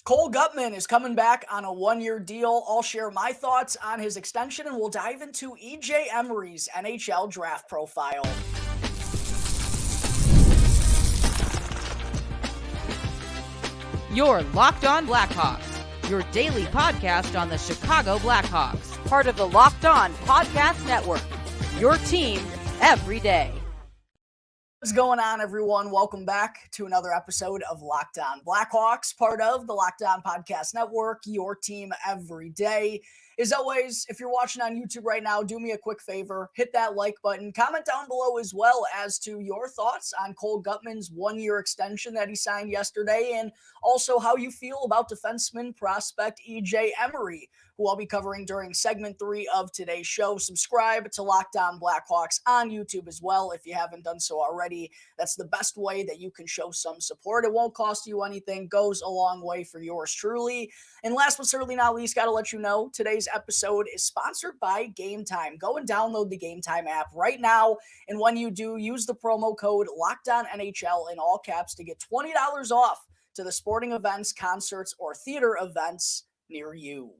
Cole Guttman is coming back on a one-year deal. I'll share my thoughts on his extension, and we'll dive into EJ Emery's NHL Draft Profile. You're Locked On Blackhawks, your daily podcast on the Chicago Blackhawks, part of the Locked On Podcast Network, your team every day. What's going on, everyone? Welcome back to another episode of Locked On Blackhawks, part of the Locked On Podcast Network, your team every day. As always, if you're watching on YouTube right now, do me a quick favor, hit that like button, comment down below as well as to your thoughts on Cole Guttman's one-year extension that he signed yesterday, and also how you feel about defenseman prospect EJ Emery, who I'll be covering during segment 3 of today's show. Subscribe to Locked On Blackhawks on YouTube as well if you haven't done so already. That's the best way that you can show some support. It won't cost you anything, goes a long way for yours truly. And last but certainly not least, got to let you know, today's episode is sponsored by Game Time. Go and download the Game Time app right now. And when you do, use the promo code LOCKEDONNHL in all caps to get $20 off to the sporting events, concerts, or theater events near you.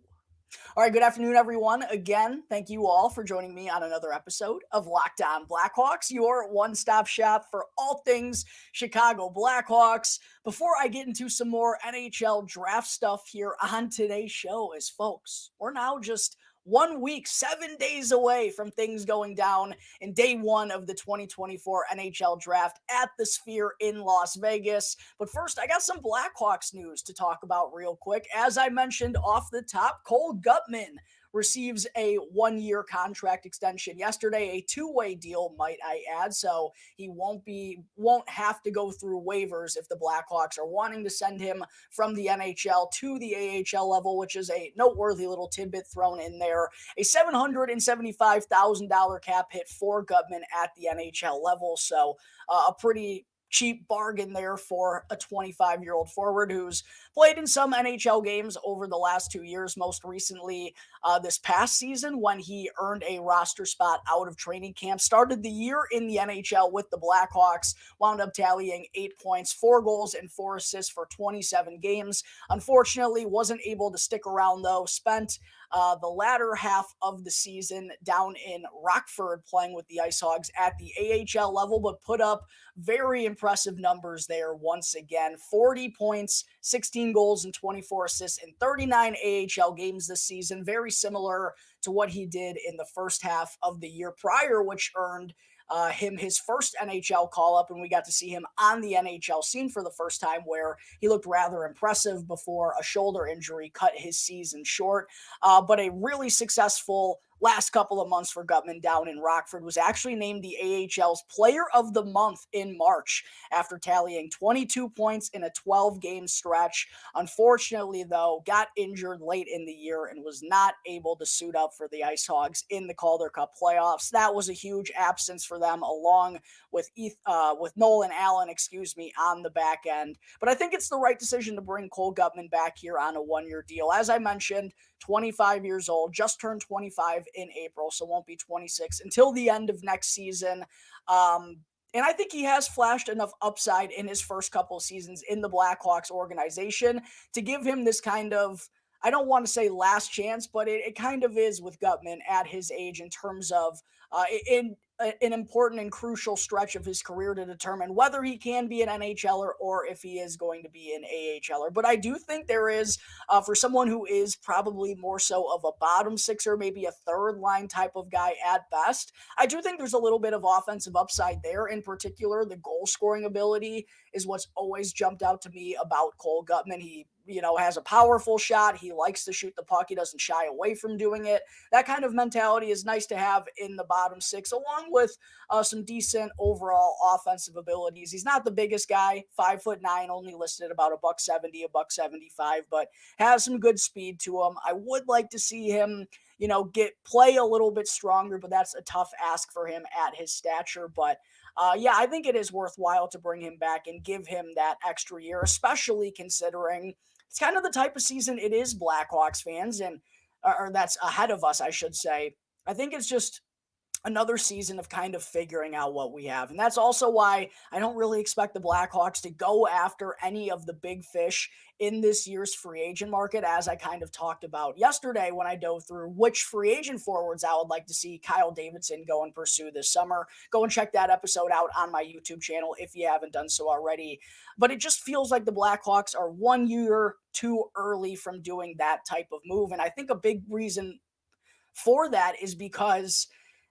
All right, good afternoon, everyone. Again, thank you all for joining me on another episode of Locked On Blackhawks, your one-stop shop for all things Chicago Blackhawks. Before I get into some more NHL draft stuff here on today's show, folks, we're now just 1 week, 7 days away from things going down in day one of the 2024 NHL Draft at the Sphere in Las Vegas. But first, I got some Blackhawks news to talk about real quick. As I mentioned off the top, Cole Guttman receives a one-year contract extension yesterday, a two-way deal, might I add, so he won't have to go through waivers if the Blackhawks are wanting to send him from the NHL to the AHL level, which is a noteworthy little tidbit thrown in there. A $775,000 cap hit for Guttman at the NHL level, so a pretty cheap bargain there for a 25-year-old forward who's played in some NHL games over the last 2 years, most recently this past season when he earned a roster spot out of training camp, started the year in the NHL with the Blackhawks, wound up tallying 8 points, 4 goals, and 4 assists for 27 games. Unfortunately, wasn't able to stick around, though, spent the latter half of the season down in Rockford playing with the Ice Hogs at the AHL level, but put up very impressive numbers there once again. 40 points, 16 goals, and 24 assists in 39 AHL games this season. Very similar to what he did in the first half of the year prior, which earned him his first NHL call-up, and we got to see him on the NHL scene for the first time, where he looked rather impressive before a shoulder injury cut his season short. But a really successful last couple of months for Guttman down in Rockford. Was actually named the AHL's Player of the Month in March after tallying 22 points in a 12-game stretch. Unfortunately, though, got injured late in the year and was not able to suit up for the Ice Hogs in the Calder Cup playoffs. That was a huge absence for them, along with Nolan Allen, on the back end. But I think it's the right decision to bring Cole Guttman back here on a one-year deal. As I mentioned, 25 years old, just turned 25 in April, so won't be 26 until the end of next season. And I think he has flashed enough upside in his first couple of seasons in the Blackhawks organization to give him this kind of, I don't want to say last chance, but it kind of is with Guttman at his age in terms of in an important and crucial stretch of his career to determine whether he can be an NHLer or if he is going to be an AHLer. But I do think there is, for someone who is probably more so of a bottom sixer, maybe a third line type of guy at best, I do think there's a little bit of offensive upside there. In particular, the goal scoring ability is what's always jumped out to me about Cole Guttman. He has a powerful shot. He likes to shoot the puck. He doesn't shy away from doing it. That kind of mentality is nice to have in the bottom six, along with some decent overall offensive abilities. He's not the biggest guy, 5'9", only listed at about $170, $175, but has some good speed to him. I would like to see him, play a little bit stronger, but that's a tough ask for him at his stature. But I think it is worthwhile to bring him back and give him that extra year, especially considering it's kind of the type of season it is, Blackhawks fans, or that's ahead of us, I should say. I think it's just another season of kind of figuring out what we have. And that's also why I don't really expect the Blackhawks to go after any of the big fish in this year's free agent market, as I kind of talked about yesterday when I dove through which free agent forwards I would like to see Kyle Davidson go and pursue this summer. Go and check that episode out on my YouTube channel if you haven't done so already. But it just feels like the Blackhawks are 1 year too early from doing that type of move. And I think a big reason for that is because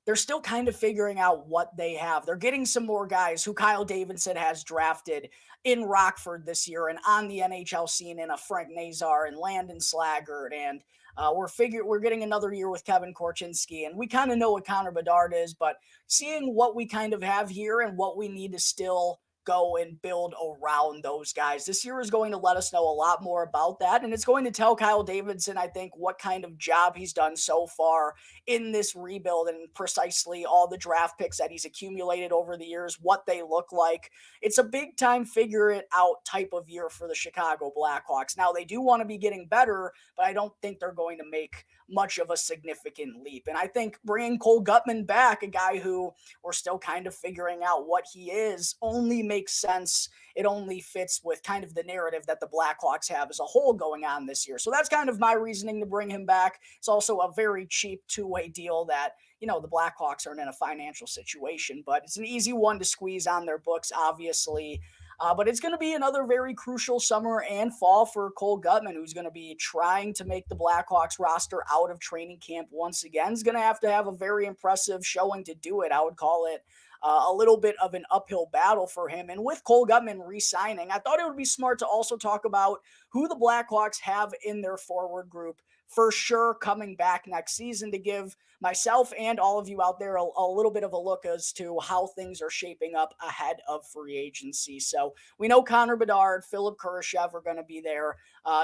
they're still kind of figuring out what they have. They're getting some more guys who Kyle Davidson has drafted in Rockford this year and on the NHL scene in a Frank Nazar and Landon Slaggert. And we're getting another year with Kevin Korchinski. And we kind of know what Connor Bedard is, but seeing what we kind of have here and what we need to still go and build around those guys. This year is going to let us know a lot more about that. And it's going to tell Kyle Davidson, I think, what kind of job he's done so far in this rebuild and precisely all the draft picks that he's accumulated over the years, what they look like. It's a big time figure it out type of year for the Chicago Blackhawks. Now, they do want to be getting better, but I don't think they're going to make much of a significant leap. And I think bringing Cole Guttman back, a guy who we're still kind of figuring out what he is, only makes sense. It only fits with kind of the narrative that the Blackhawks have as a whole going on this year. So that's kind of my reasoning to bring him back. It's also a very cheap two-way deal that, the Blackhawks aren't in a financial situation, but it's an easy one to squeeze on their books, obviously. But it's going to be another very crucial summer and fall for Cole Guttman, who's going to be trying to make the Blackhawks roster out of training camp once again. He's going to have a very impressive showing to do it. I would call it a little bit of an uphill battle for him. And with Cole Guttman re-signing, I thought it would be smart to also talk about who the Blackhawks have in their forward group for sure coming back next season, to give myself and all of you out there a little bit of a look as to how things are shaping up ahead of free agency. So we know Connor Bedard, Philip Kurashev are going to be there.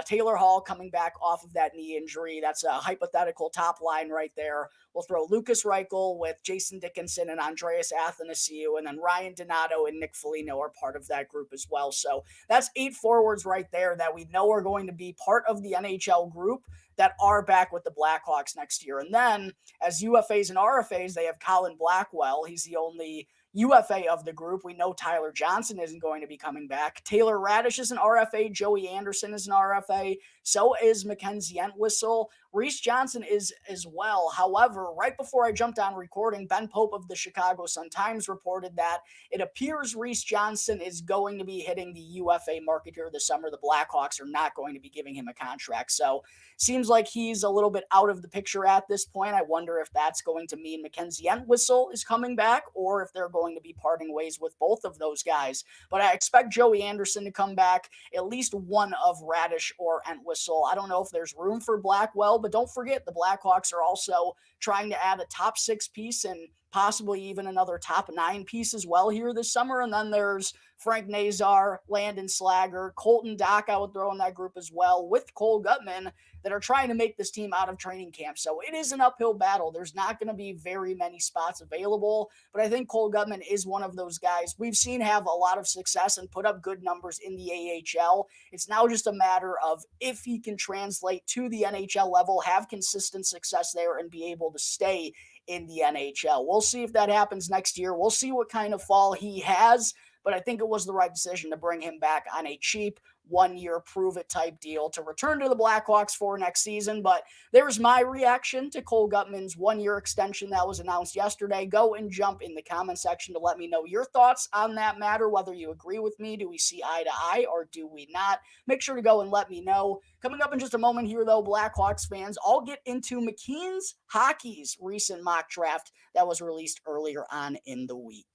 Taylor Hall coming back off of that knee injury. That's a hypothetical top line right there. We'll throw Lucas Reichel with Jason Dickinson and Andreas Athanasiou, and then Ryan Donato and Nick Foligno are part of that group as well. So that's 8 forwards right there that we know are going to be part of the NHL group that are back with the Blackhawks next year. And then as UFAs and RFAs, they have Colin Blackwell. He's the only UFA of the group. We know Tyler Johnson isn't going to be coming back. Taylor Radish is an RFA. Joey Anderson is an RFA. So is Mackenzie Entwistle. Reese Johnson is as well. However, right before I jumped on recording, Ben Pope of the Chicago Sun-Times reported that it appears Reese Johnson is going to be hitting the UFA market here this summer. The Blackhawks are not going to be giving him a contract. So seems like he's a little bit out of the picture at this point. I wonder if that's going to mean Mackenzie Entwistle is coming back or if they're going to be parting ways with both of those guys. But I expect Joey Anderson to come back, at least one of Radish or Entwistle. I don't know if there's room for Blackwell, but don't forget the Blackhawks are also trying to add a top 6 piece and possibly even another top 9 piece as well here this summer. And then there's Frank Nazar, Landon Slaggert, Colton Dock I would throw in that group as well, with Cole Guttman, that are trying to make this team out of training camp. So it is an uphill battle. There's not going to be very many spots available, but I think Cole Guttman is one of those guys we've seen have a lot of success and put up good numbers in the AHL. It's now just a matter of if he can translate to the NHL level, have consistent success there, and be able to stay in the NHL. We'll see if that happens next year. We'll see what kind of fall he has, but I think it was the right decision to bring him back on a cheap 1-year prove-it type deal to return to the Blackhawks for next season. But there's my reaction to Cole Guttman's 1-year extension that was announced yesterday. Go and jump in the comment section to let me know your thoughts on that matter, whether you agree with me. Do we see eye to eye or do we not? Make sure to go and let me know. Coming up in just a moment here, though, Blackhawks fans, I'll get into McKeen's Hockey's recent mock draft that was released earlier on in the week.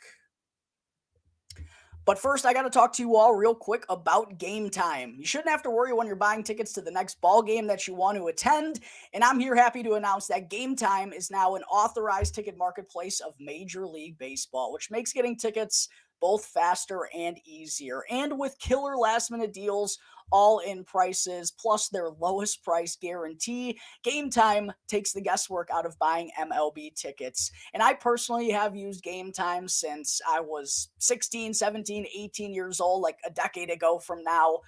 But first, I got to talk to you all real quick about Game Time. You shouldn't have to worry when you're buying tickets to the next ball game that you want to attend. And I'm here happy to announce that Game Time is now an authorized ticket marketplace of Major League Baseball, which makes getting tickets both faster and easier. And with killer last-minute deals, all-in prices, plus their lowest price guarantee, Game Time takes the guesswork out of buying MLB tickets. And I personally have used Game Time since I was 16, 17, 18 years old, like a decade ago from now,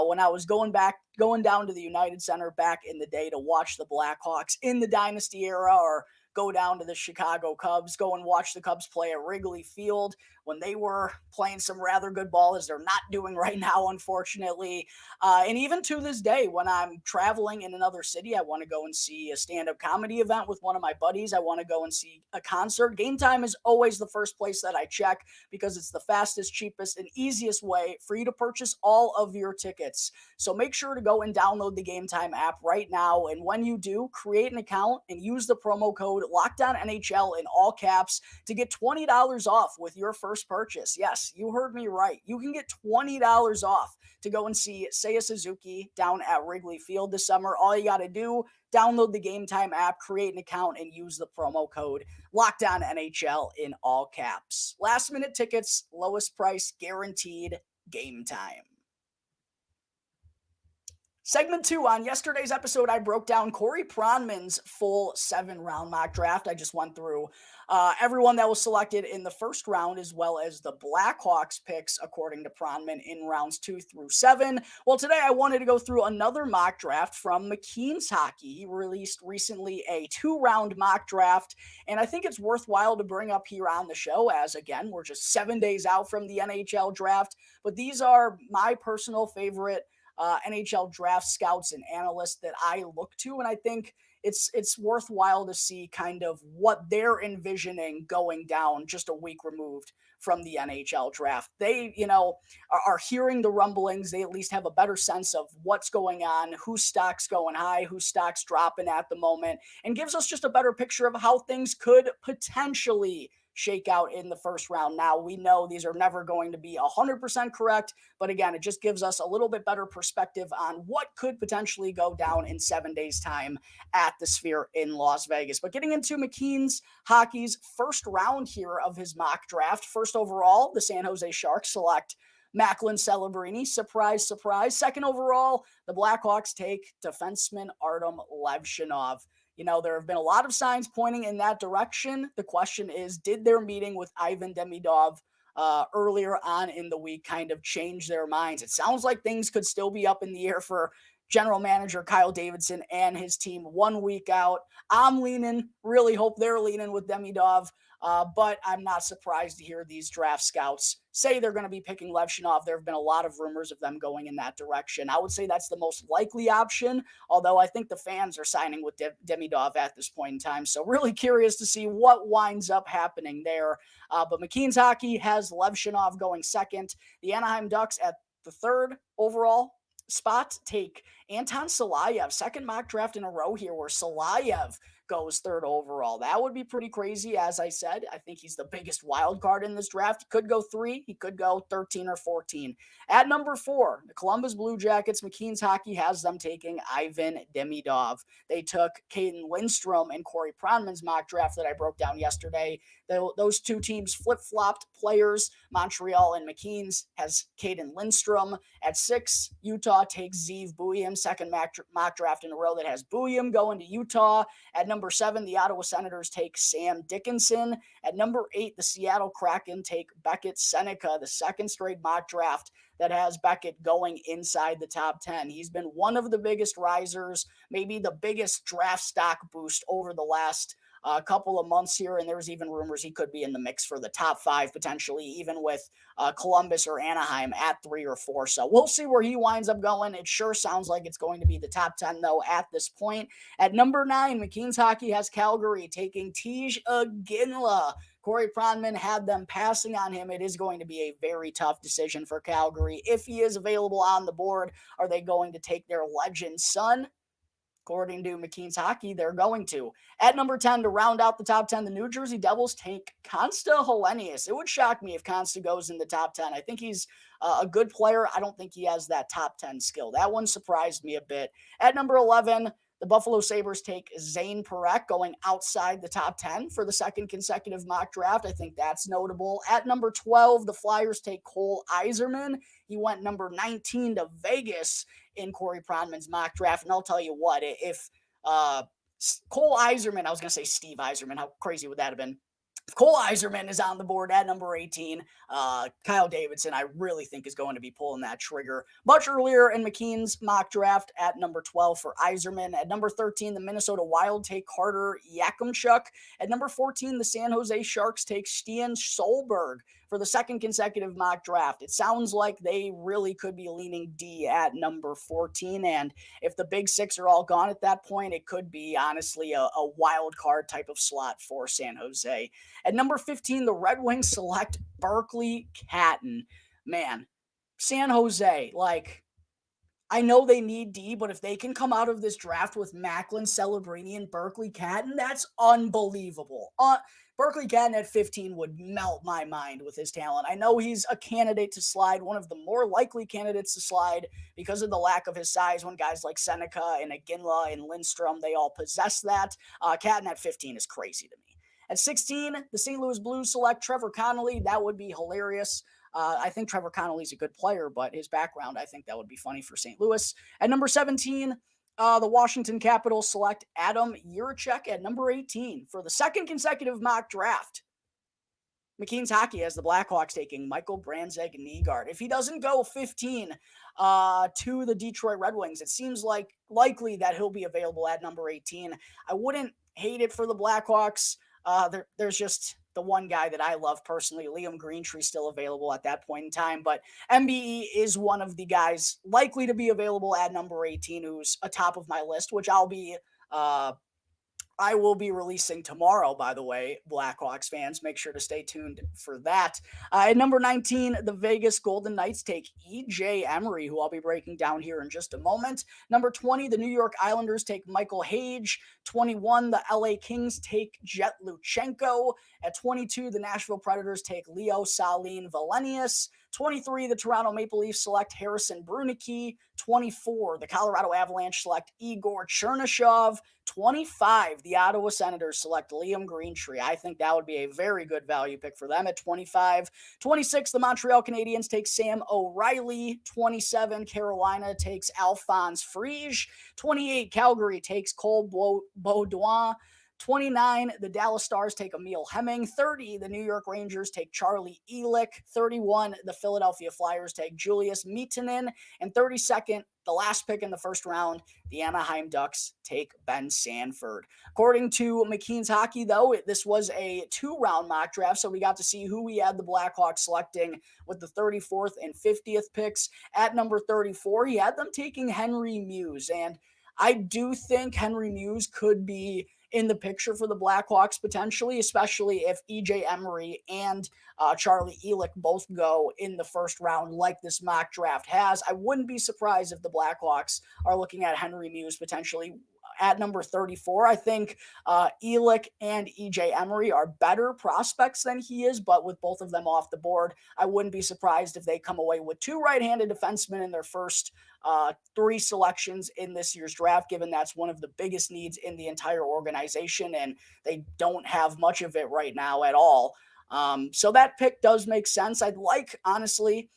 when I was going down to the United Center back in the day to watch the Blackhawks in the Dynasty era, or go down to the Chicago Cubs, go and watch the Cubs play at Wrigley Field when they were playing some rather good ball, as they're not doing right now, unfortunately. And even to this day, when I'm traveling in another city, I want to go and see a stand-up comedy event with one of my buddies. I want to go and see a concert. Game Time is always the first place that I check because it's the fastest, cheapest, and easiest way for you to purchase all of your tickets. So make sure to go and download the Game Time app right now. And when you do, create an account and use the promo code LOCKEDONNHL in all caps to get $20 off with your first purchase. Yes, you heard me right. You can get $20 off to go and see Seiya Suzuki down at Wrigley Field this summer. All you got to do, download the Game Time app, create an account, and use the promo code LOCKEDONNHL in all caps. Last minute tickets, lowest price guaranteed. Game Time. Segment 2. On yesterday's episode, I broke down Corey Pronman's full 7-round mock draft. I just went through everyone that was selected in the first round, as well as the Blackhawks picks, according to Pronman, in rounds 2 through 7. Well, today I wanted to go through another mock draft from McKeen's Hockey. He released recently a 2-round mock draft, and I think it's worthwhile to bring up here on the show, as again, we're just 7 days out from the NHL draft, but these are my personal favorite NHL draft scouts and analysts that I look to, and I think it's worthwhile to see kind of what they're envisioning going down just a week removed from the NHL draft. They, are hearing the rumblings. They at least have a better sense of what's going on, whose stock's going high, whose stock's dropping at the moment, and gives us just a better picture of how things could potentially shake out in the first round. Now, we know these are never going to be 100% correct, but again, it just gives us a little bit better perspective on what could potentially go down in 7 days' time at the Sphere in Las Vegas. But getting into McKeen's Hockey's first round here of his mock draft, first overall, the San Jose Sharks select Macklin Celebrini. Surprise, surprise. Second overall, the Blackhawks take defenseman Artem Levshinov. There have been a lot of signs pointing in that direction. The question is, did their meeting with Ivan Demidov earlier on in the week kind of change their minds? It sounds like things could still be up in the air for general manager Kyle Davidson and his team 1 week out. I'm really hope they're leaning with Demidov, but I'm not surprised to hear these draft scouts say they're going to be picking Levshinov. There have been a lot of rumors of them going in that direction. I would say that's the most likely option, although I think the fans are signing with Demidov at this point in time. So really curious to see what winds up happening there. But McKeen's Hockey has Levshinov going second. The Anaheim Ducks at the third overall spot take Anton Salayev. Second mock draft in a row here where Salayev goes third overall. That would be pretty crazy. As I said, I think he's the biggest wild card in this draft. He could go 3, he could go 13 or 14. At number 4, the Columbus Blue Jackets, McKeen's Hockey has them taking Ivan Demidov. They took Caden Lindstrom and Corey Pronman's mock draft that I broke down yesterday. Those two teams flip-flopped players. Montreal and McKeen's has Caden Lindstrom. At 6, Utah takes Zeev Buium, second mock draft in a row that has Buium going to Utah. At number 7, the Ottawa Senators take Sam Dickinson. At number 8, the Seattle Kraken take Beckett Seneca, the second straight mock draft that has Beckett going inside the top 10. He's been one of the biggest risers, maybe the biggest draft stock boost over the last couple of months here, and there's even rumors he could be in the mix for the top 5 potentially, even with Columbus or Anaheim at 3 or 4. So we'll see where he winds up going. It sure sounds like it's going to be the top 10, though, at this point. At number 9, McKeen's Hockey has Calgary taking Tej Aginla. Corey Pronman had them passing on him. It is going to be a very tough decision for Calgary. If he is available on the board, are they going to take their legend son? According to McKeen's Hockey, they're going to. At number 10, to round out the top 10, the New Jersey Devils take Konsta Helenius. It would shock me if Konsta goes in the top 10. I think he's a good player. I don't think he has that top 10 skill. That one surprised me a bit. At number 11, the Buffalo Sabres take Zane Parekh, going outside the top 10 for the second consecutive mock draft. I think that's notable. At number 12, the Flyers take Cole Eiserman. He went number 19 to Vegas in Corey Pronman's mock draft. And I'll tell you what, if Cole Eiserman, I was going to say Steve Eiserman, how crazy would that have been? Cole Yzerman is on the board at number 18. Kyle Davidson, I really think, is going to be pulling that trigger much earlier in McKeen's mock draft at number 12 for Yzerman. At number 13, the Minnesota Wild take Carter Yakimchuk. At number 14, the San Jose Sharks take Stian Solberg for the second consecutive mock draft. It sounds like they really could be leaning D at number 14. And if the big six are all gone at that point, it could be honestly a wild card type of slot for San Jose. At number 15, the Red Wings select Berkeley Catton. Man, San Jose, like, I know they need D, but if they can come out of this draft with Macklin, Celebrini, and Berkeley Catton, that's unbelievable. Berkeley Catton at 15 would melt my mind with his talent. I know he's a candidate to slide, one of the more likely candidates to slide because of the lack of his size when guys like Seneca and Iginla and Lindstrom, they all possess that. Catton at 15 is crazy to me. At 16, the St. Louis Blues select Trevor Connolly. That would be hilarious. I think Trevor Connolly's a good player, but his background, I think that would be funny for St. Louis. At number 17, the Washington Capitals select Adam Jiricek at number 18 for the second consecutive mock draft. McKeen's Hockey has the Blackhawks taking Michael Branzeg-Nygaard. If he doesn't go 15 to the Detroit Red Wings, it seems like likely that he'll be available at number 18. I wouldn't hate it for the Blackhawks. There's just the one guy that I love personally, Liam Greentree, still available at that point in time. But MBE is one of the guys likely to be available at number 18, who's atop of my list, which I will be releasing tomorrow, by the way, Blackhawks fans. Make sure to stay tuned for that. At number 19, the Vegas Golden Knights take EJ Emery, who I'll be breaking down here in just a moment. Number 20, the New York Islanders take Michael Hage. 21, the LA Kings take Jet Luchenko. At 22, the Nashville Predators take Leo Saline Valenius. 23, the Toronto Maple Leafs select Harrison Brunicky. 24, the Colorado Avalanche select Igor Chernyshov. 25, the Ottawa Senators select Liam Greentree. I think that would be a very good value pick for them at 25. 26, the Montreal Canadiens take Sam O'Reilly. 27, Carolina takes Alphonse Friese. 28, Calgary takes Cole Baudouin. 29, the Dallas Stars take Emil Hemming. 30, the New York Rangers take Charlie Ehrlich. 31, the Philadelphia Flyers take Julius Mietinen. And 32nd, the last pick in the first round, the Anaheim Ducks take Ben Sanford. According to McKeen's Hockey, though, this was a 2-round mock draft, so we got to see who we had the Blackhawks selecting with the 34th and 50th picks. At number 34, he had them taking Henry Muse, and I do think Henry Muse could be in the picture for the Blackhawks potentially, especially if EJ Emery and Charlie Ehrlich both go in the first round like this mock draft has. I wouldn't be surprised if the Blackhawks are looking at Henry Muse potentially at number 34. I think Ehrlich and EJ Emery are better prospects than he is, but with both of them off the board, I wouldn't be surprised if they come away with 2 right-handed defensemen in their first 3 selections in this year's draft, given that's one of the biggest needs in the entire organization, and they don't have much of it right now at all. So that pick does make sense. I'd like, honestly,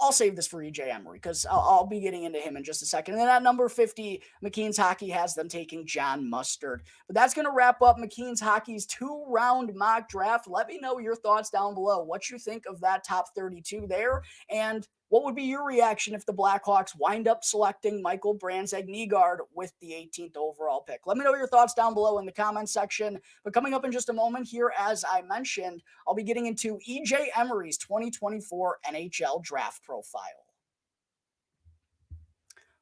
I'll save this for EJ Emery because I'll be getting into him in just a second. And then at number 50, McKeen's Hockey has them taking John Mustard. But that's going to wrap up McKeen's Hockey's 2-round mock draft. Let me know your thoughts down below. What you think of that top 32 there, and what would be your reaction if the Blackhawks wind up selecting Michael Branzeg-Nygaard with the 18th overall pick? Let me know your thoughts down below in the comments section. But coming up in just a moment here, as I mentioned, I'll be getting into EJ Emery's 2024 NHL Draft Profile.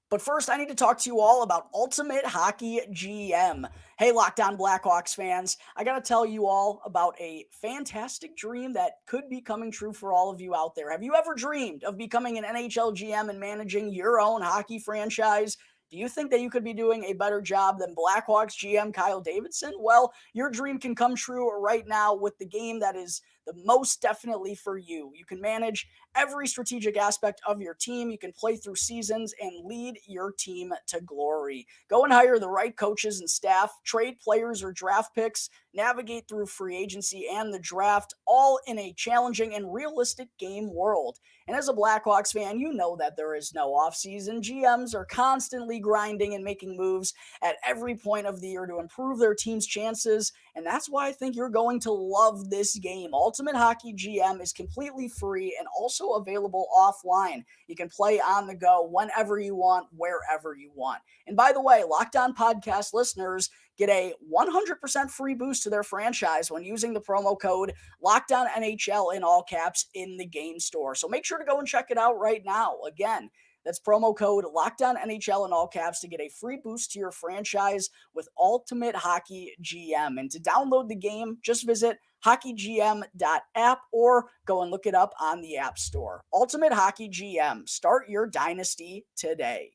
But first, I need to talk to you all about Ultimate Hockey GM. Hey, Locked On Blackhawks fans, I got to tell you all about a fantastic dream that could be coming true for all of you out there. Have you ever dreamed of becoming an NHL GM and managing your own hockey franchise? Do you think that you could be doing a better job than Blackhawks GM Kyle Davidson? Well, your dream can come true right now with the game that is the most definitely for you. You can manage every strategic aspect of your team. You can play through seasons and lead your team to glory. Go and hire the right coaches and staff, trade players or draft picks, navigate through free agency and the draft, all in a challenging and realistic game world. And as a Blackhawks fan, you know that there is no offseason. GMs are constantly grinding and making moves at every point of the year to improve their team's chances. And that's why I think you're going to love this game. Ultimate Hockey GM is completely free and also available offline. You can play on the go whenever you want, wherever you want. And by the way, Locked On Podcast listeners get a 100% free boost to their franchise when using the promo code LOCKEDONNHL in all caps in the game store. So make sure to go and check it out right now. Again, that's promo code LOCKEDONNHL in all caps to get a free boost to your franchise with Ultimate Hockey GM. And to download the game, just visit hockeygm.app or go and look it up on the App Store. Ultimate Hockey GM. Start your dynasty today.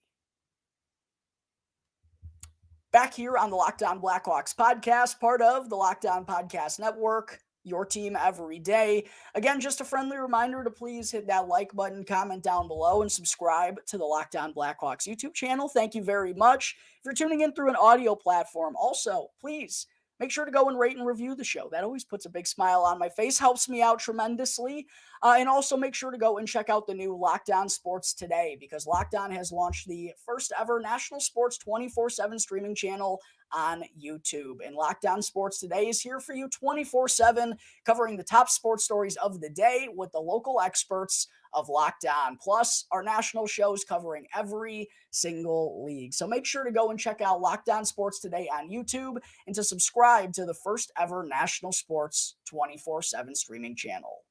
Back here on the Locked On Blackhawks podcast, part of the Locked On Podcast Network, your team every day. Again, just a friendly reminder to please hit that like button, comment down below, and subscribe to the Locked On Blackhawks YouTube channel. Thank you very much. If you're tuning in through an audio platform, also, please make sure to go and rate and review the show. That always puts a big smile on my face, helps me out tremendously. And also make sure to go and check out the new Locked On Sports Today, because Locked On has launched the first ever national sports 24/7 streaming channel on YouTube. And Locked On Sports Today is here for you 24/7, covering the top sports stories of the day with the local experts of Locked On, plus our national shows covering every single league. So make sure to go and check out Locked On Sports Today on YouTube and to subscribe to the first ever national sports 24/7 streaming channel.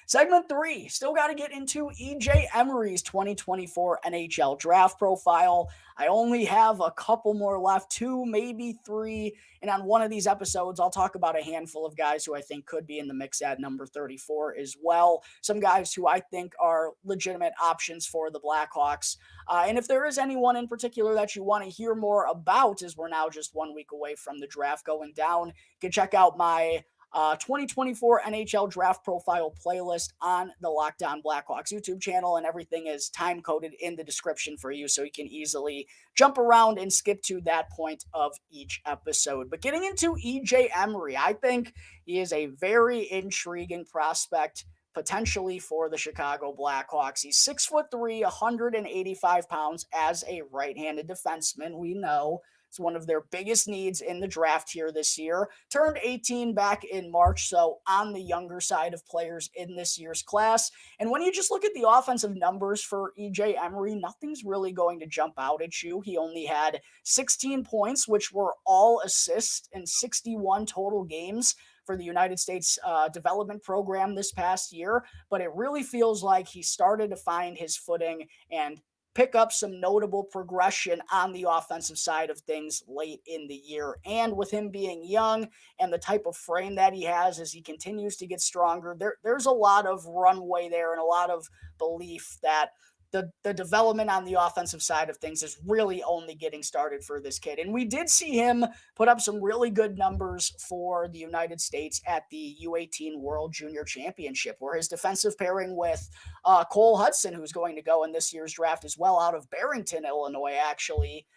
Segment 3, still got to get into EJ Emery's 2024 NHL Draft Profile. I only have a couple more left, 2, maybe 3. And on one of these episodes, I'll talk about a handful of guys who I think could be in the mix at number 34 as well. Some guys who I think are legitimate options for the Blackhawks. And if there is anyone in particular that you want to hear more about, as we're now just 1 week away from the draft going down, you can check out my 2024 NHL Draft Profile playlist on the Locked On Blackhawks YouTube channel, and everything is time-coded in the description for you, so you can easily jump around and skip to that point of each episode. But getting into EJ Emery, I think he is a very intriguing prospect, potentially for the Chicago Blackhawks. He's 6'3", 185 pounds as a right-handed defenseman. We know it's one of their biggest needs in the draft here this year. Turned 18 back in March, so on the younger side of players in this year's class. And when you just look at the offensive numbers for EJ Emery, nothing's really going to jump out at you. He only had 16 points, which were all assists in 61 total games for the United States development program this past year. But it really feels like he started to find his footing and pick up some notable progression on the offensive side of things late in the year. And with him being young and the type of frame that he has as he continues to get stronger, there's a lot of runway there and a lot of belief that the development on the offensive side of things is really only getting started for this kid. And we did see him put up some really good numbers for the United States at the U18 World Junior Championship, where his defensive pairing with Cole Guttman, who's going to go in this year's draft as well, out of Barrington, Illinois, actually.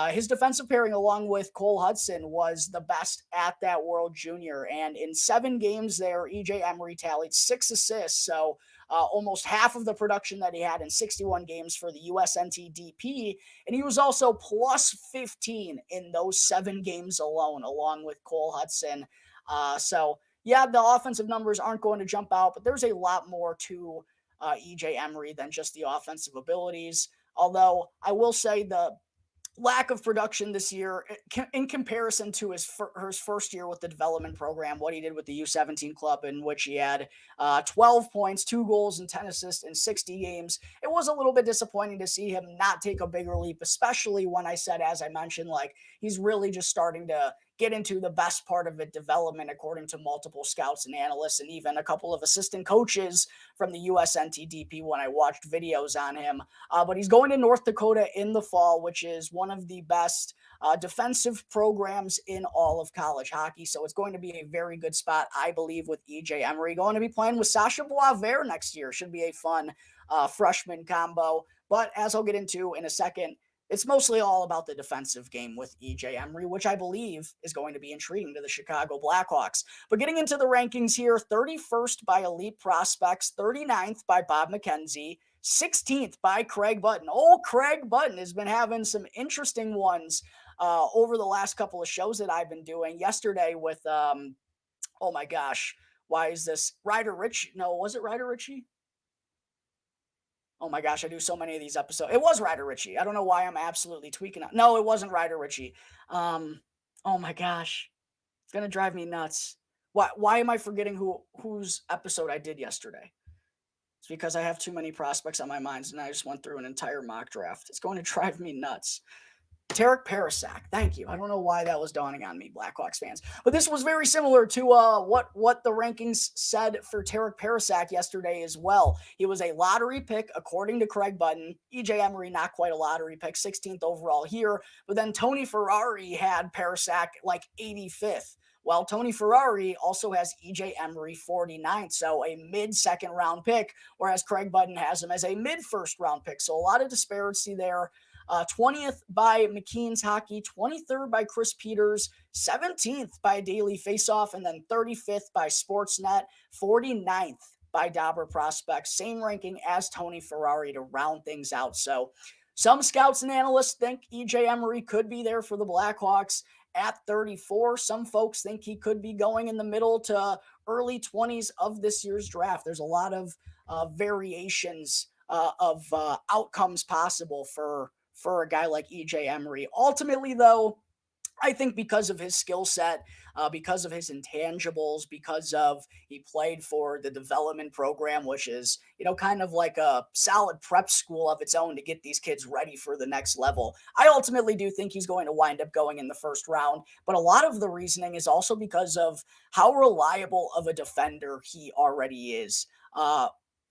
His defensive pairing along with Cole Guttman was the best at that World Junior. And in 7 games there, EJ Emery tallied 6 assists. So almost half of the production that he had in 61 games for the USNTDP. And he was also plus 15 in those 7 games alone, along with Cole Guttman. So yeah, the offensive numbers aren't going to jump out, but there's a lot more to EJ Emery than just the offensive abilities. Although I will say the lack of production this year in comparison to his first year with the development program, what he did with the U17 club, in which he had 12 points, 2 goals, and 10 assists in 60 games. It was a little bit disappointing to see him not take a bigger leap, especially when I said, as I mentioned, like he's really just starting to get into the best part of it, development, according to multiple scouts and analysts, and even a couple of assistant coaches from the USNTDP when I watched videos on him. But he's going to North Dakota in the fall, which is one of the best defensive programs in all of college hockey. So it's going to be a very good spot, I believe, with EJ Emery. Going to be playing with Sasha Boisvert next year. Should be a fun freshman combo. But as I'll get into in a second, it's mostly all about the defensive game with EJ Emery, which I believe is going to be intriguing to the Chicago Blackhawks. But getting into the rankings here, 31st by Elite Prospects, 39th by Bob McKenzie, 16th by Craig Button. Oh, Craig Button has been having some interesting ones over the last couple of shows that I've been doing. Yesterday with, oh my gosh, why is this? Ryder Rich? No, was it Ryder Ritchie? Oh my gosh, I do so many of these episodes. It was Ryder Ritchie. I don't know why I'm absolutely tweaking out. No, it wasn't Ryder Ritchie. Oh my gosh. It's gonna drive me nuts. Why am I forgetting whose episode I did yesterday? It's because I have too many prospects on my mind and I just went through an entire mock draft. It's going to drive me nuts. Tarek Parasak. Thank you. I don't know why that was dawning on me, Blackhawks fans. But this was very similar to what the rankings said for Tarek Parasak yesterday as well. He was a lottery pick, according to Craig Button. EJ Emery, not quite a lottery pick, 16th overall here. But then Tony Ferrari had Parasak like 85th. Well, Tony Ferrari also has EJ Emery 49th, so a mid-second round pick, whereas Craig Button has him as a mid-first round pick. So a lot of disparity there. 20th by McKeen's Hockey, 23rd by Chris Peters, 17th by Daily Faceoff, and then 35th by Sportsnet, 49th by Dobber Prospects. Same ranking as Tony Ferrari to round things out. So some scouts and analysts think EJ Emery could be there for the Blackhawks at 34. Some folks think he could be going in the middle to early 20s of this year's draft. There's a lot of variations of outcomes possible for a guy like EJ Emery. Ultimately, though, I think because of his skill set, because of his intangibles, because of he played for the development program, which is, kind of like a solid prep school of its own to get these kids ready for the next level. I ultimately do think he's going to wind up going in the first round, but a lot of the reasoning is also because of how reliable of a defender he already is.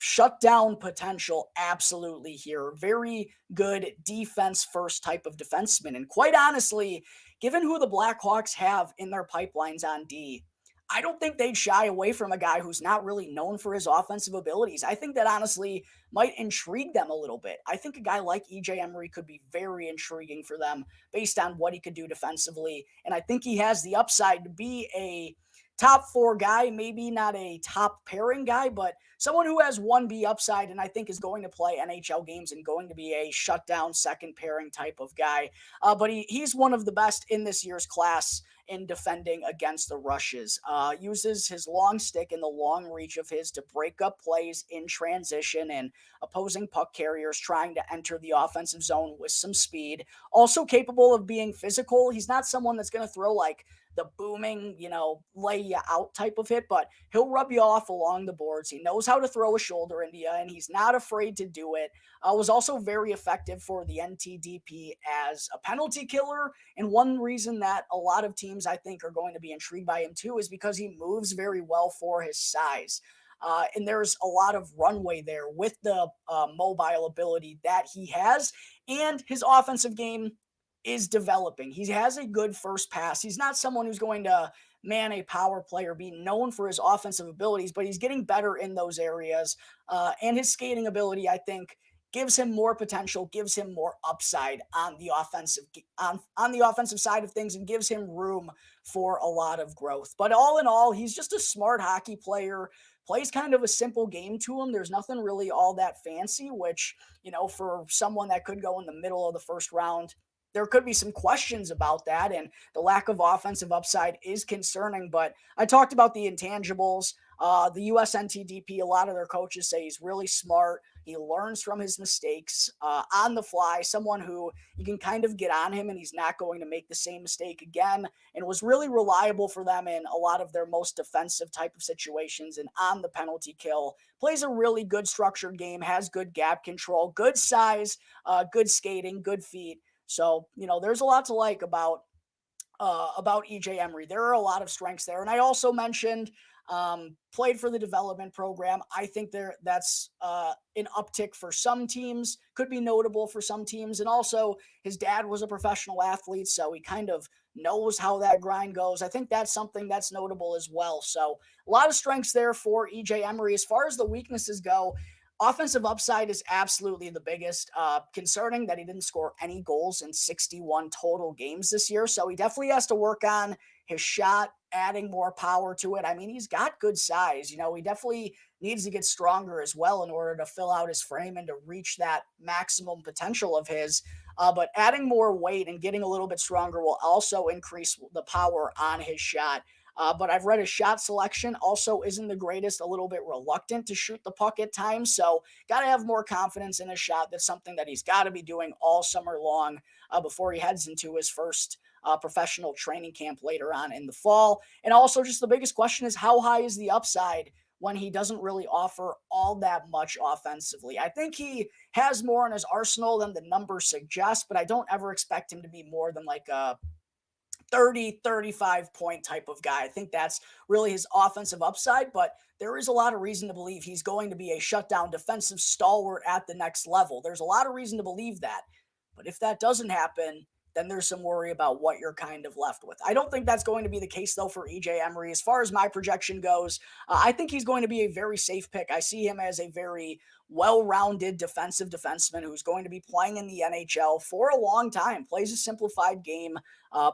Shutdown potential, absolutely here. Very good defense first type of defenseman. And quite honestly, given who the Blackhawks have in their pipelines on D, I don't think they'd shy away from a guy who's not really known for his offensive abilities. I think that honestly might intrigue them a little bit. I think a guy like EJ Emery could be very intriguing for them based on what he could do defensively. And I think he has the upside to be a top 4 guy, maybe not a top pairing guy, but someone who has 1B upside and I think is going to play NHL games and going to be a shutdown second pairing type of guy. But he's one of the best in this year's class in defending against the rushes. Uses his long stick and the long reach of his to break up plays in transition and opposing puck carriers trying to enter the offensive zone with some speed. Also capable of being physical. He's not someone that's going to throw like the booming, lay you out type of hit, but he'll rub you off along the boards. He knows how to throw a shoulder into you, and he's not afraid to do it. Was also very effective for the NTDP as a penalty killer. And one reason that a lot of teams, I think, are going to be intrigued by him too is because he moves very well for his size. And there's a lot of runway there with the mobile ability that he has, and his offensive game is developing. He has a good first pass. He's not someone who's going to man a power play or be known for his offensive abilities, but he's getting better in those areas. And his skating ability, I think, gives him more potential, gives him more upside on the offensive side of things, and gives him room for a lot of growth. But all in all, he's just a smart hockey player. Plays kind of a simple game to him. There's nothing really all that fancy, which, for someone that could go in the middle of the first round, there could be some questions about that, and the lack of offensive upside is concerning. But I talked about the intangibles. The USNTDP, a lot of their coaches say he's really smart. He learns from his mistakes on the fly, someone who you can kind of get on him and he's not going to make the same mistake again, and was really reliable for them in a lot of their most defensive type of situations and on the penalty kill. Plays a really good structured game, has good gap control, good size, good skating, good feet. So, there's a lot to like about EJ Emery. There are a lot of strengths there. And I also mentioned played for the development program. I think that's an uptick for some teams, could be notable for some teams. And also his dad was a professional athlete, so he kind of knows how that grind goes. I think that's something that's notable as well. So a lot of strengths there for EJ Emery. As far as the weaknesses go, Offensive upside is absolutely the biggest. Concerning that he didn't score any goals in 61 total games this year. So he definitely has to work on his shot, adding more power to it. I mean, he's got good size. He definitely needs to get stronger as well in order to fill out his frame and to reach that maximum potential of his. But adding more weight and getting a little bit stronger will also increase the power on his shot. But I've read his shot selection also isn't the greatest, a little bit reluctant to shoot the puck at times. So, got to have more confidence in his shot. That's something that he's got to be doing all summer long before he heads into his first professional training camp later on in the fall. And also, just the biggest question is how high is the upside when he doesn't really offer all that much offensively? I think he has more in his arsenal than the numbers suggest, but I don't ever expect him to be more than like a 30, 35 point type of guy. I think that's really his offensive upside, but there is a lot of reason to believe he's going to be a shutdown defensive stalwart at the next level. There's a lot of reason to believe that. But if that doesn't happen, then there's some worry about what you're kind of left with. I don't think that's going to be the case, though, for EJ Emery. As far as my projection goes, I think he's going to be a very safe pick. I see him as a very well-rounded defensive defenseman who's going to be playing in the NHL for a long time, plays a simplified game,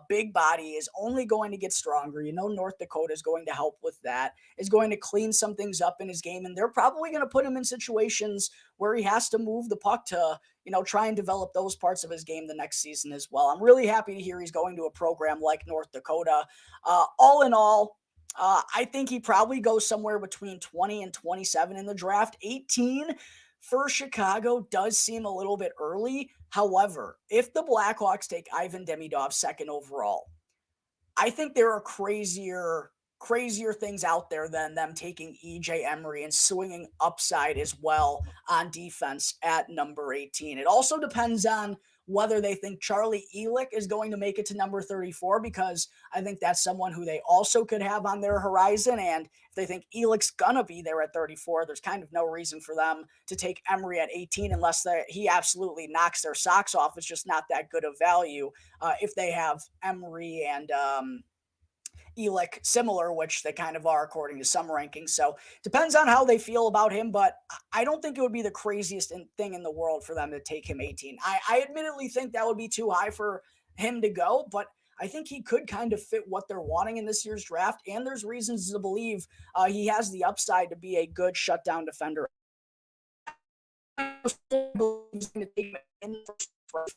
big body, is only going to get stronger. North Dakota is going to help with that, is going to clean some things up in his game, and they're probably going to put him in situations where he has to move the puck to, try and develop those parts of his game the next season as well. I'm really happy to hear he's going to a program like North Dakota. All in all, I think he probably goes somewhere between 20 and 27 in the draft. 18 for Chicago does seem a little bit early. However, if the Blackhawks take Ivan Demidov second overall, I think there are crazier things out there than them taking EJ Emery and swinging upside as well on defense at number 18. It also depends on whether they think Charlie Ehrlich is going to make it to number 34, because I think that's someone who they also could have on their horizon. And if they think Ehrlich's going to be there at 34, there's kind of no reason for them to take Emery at 18 unless he absolutely knocks their socks off. It's just not that good of value if they have Emery and Ehrlich similar, which they kind of are according to some rankings. So depends on how they feel about him, but I don't think it would be the craziest thing in the world for them to take him 18. I admittedly think that would be too high for him to go, but I think he could kind of fit what they're wanting in this year's draft, and there's reasons to believe he has the upside to be a good shutdown defender.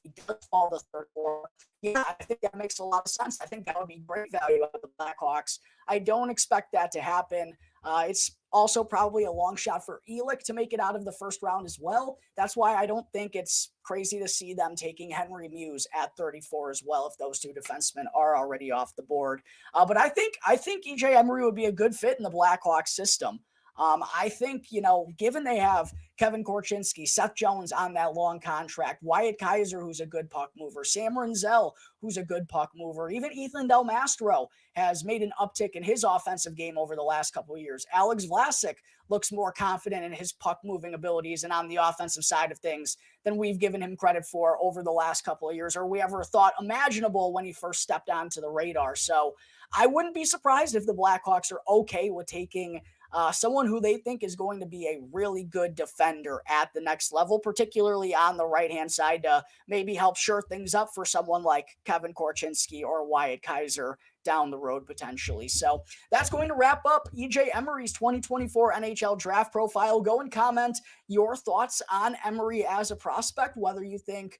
He does fall the third floor. Yeah, I think that makes a lot of sense. I think that would be great value out of the Blackhawks. I don't expect that to happen. It's also probably a long shot for Ehrlich to make it out of the first round as well. That's why I don't think it's crazy to see them taking Henry Muse at 34 as well if those two defensemen are already off the board. But I think EJ Emery would be a good fit in the Blackhawks system. I think, given they have Kevin Korchinski, Seth Jones on that long contract, Wyatt Kaiser, who's a good puck mover, Sam Renzel, who's a good puck mover, even Ethan Del Mastro has made an uptick in his offensive game over the last couple of years. Alex Vlasic looks more confident in his puck moving abilities and on the offensive side of things than we've given him credit for over the last couple of years, or we ever thought imaginable when he first stepped onto the radar. So I wouldn't be surprised if the Blackhawks are okay with taking someone who they think is going to be a really good defender at the next level, particularly on the right-hand side to maybe help shore things up for someone like Kevin Korchinski or Wyatt Kaiser down the road potentially. So that's going to wrap up EJ Emery's 2024 NHL Draft Profile. Go and comment your thoughts on Emery as a prospect, whether you think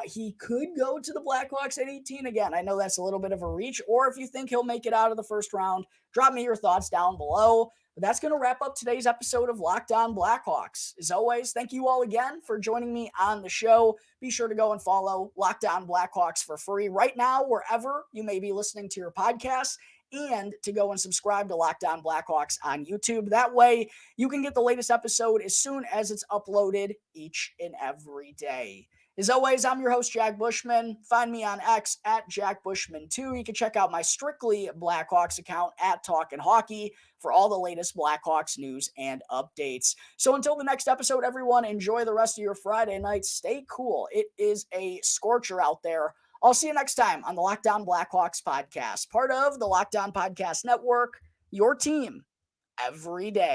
he could go to the Blackhawks at 18. Again, I know that's a little bit of a reach, or if you think he'll make it out of the first round, drop me your thoughts down below. But that's going to wrap up today's episode of Locked On Blackhawks. As always, thank you all again for joining me on the show. Be sure to go and follow Locked On Blackhawks for free right now, wherever you may be listening to your podcasts, and to go and subscribe to Locked On Blackhawks on YouTube. That way, you can get the latest episode as soon as it's uploaded each and every day. As always, I'm your host, Jack Bushman. Find me on X at JackBushman2. You can check out my strictly Blackhawks account at Talkin' Hockey for all the latest Blackhawks news and updates. So until the next episode, everyone, enjoy the rest of your Friday night. Stay cool. It is a scorcher out there. I'll see you next time on the Locked On Blackhawks podcast, part of the Locked On Podcast Network, your team every day.